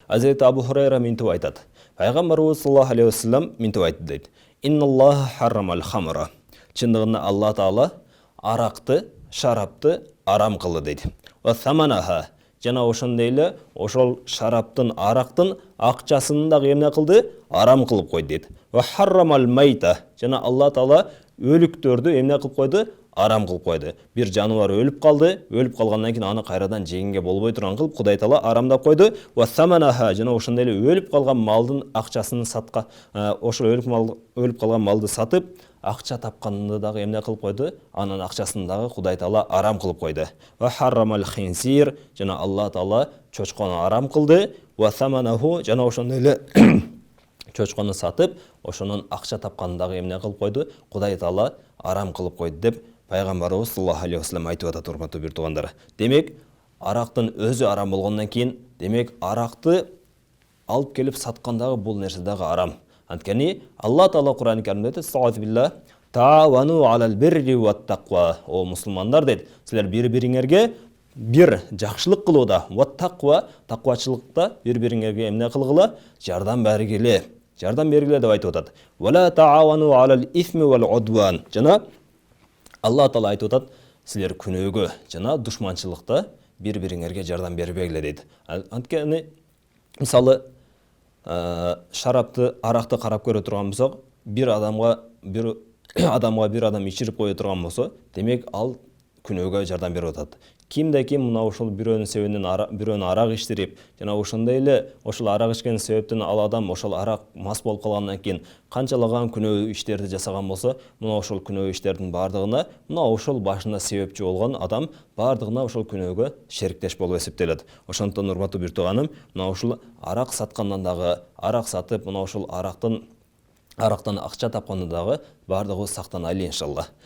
Hazreti Абу Хурайра ментіп айтады. Пайғамбарымыз саллаллаху алейхи вассалам ментіп айтты дейді. Инналлаха харрамал хамра. Шындығында Алла Тағала арақты, шарапты арам қылды дейді. Ва саманаха. Жана ошондейле ошол шараптын, арактын акчасын да эмне кылды? Арам кылып койду дейт. Ва харрамал майта. Жана Алла Таала өлүктөрдү эмне кылып койду? Арам кылып койду. Бир жаныбар өлүп калды, өлүп калгандан кийин аны кайрадан жегенге болбой турган кылып Кудай Таала арамдап койду. Ва саманаха. Жана ошондейле өлүп калган малдын акчасын сатка, ошол өлүп калган малды сатып акча тапканды дагы эмне кылып койду? Анын акчасын дагы Кудай Таала арам кылып койду. Ва харрамал хинсир. Жана Алла Таала чочкону арам кылды. Ва саманаху. Жана ошондой эле чочкону сатып, ошонун акча тапканды дагы эмне кылып койду? Кудай Таала арам кылып койду деп пайгамбарыбыз саллаллаху алейхи вассалам айтып атат, урматтуу бир туугандар. Демек, арактын өзү арам болгондон кийин, демек аракты алып келип саткандагы бул нерсе дагы арам. Анткени Алла Таала Кур'ан-ы Каримде айтат: "Саатибилла таавану алал бирри ват тақва". О мусулмандар дейт, силер бири-бириңерге бир жакшылык кылууда, ват тақва, таквачылыкта бири-бириңерге эмне кылгыла? Жардам бергиле. Жардам бергиле деп айтып атат. "Вала таавану алал исми вал удван". Жана Алла Таала айтып атат, силер күнөөгө жана душманчылыкта бири-бириңерге жардам бербегиле дейт. Анткени мисалы шарапты, аракты карап көрө турган болсок, бир адам ичирип кое турган болсо, демек ал күнөөгө жардам берип атат. Кимде ким мына ошол бирөөнүн себебинен бирөөнү арак ичтирип, жана ошондой эле ошол арак ичкен себептен ал адам ошол арак мас болуп калгандан кийин канчалаган күнөө иштерди жасаган болсо, мына ошол күнөө иштердин бардыгына мына ошол башында себепчи болгон адам бардыгына ошол күнөөгө шериктеш болуп эсептелет. Ошондон урматтуу бир тууганым, мына ошол арак саткандан дагы, арак сатып, мына ошол арактан акча тапкандан дагы бардыгыбыз сактанайлы иншалла.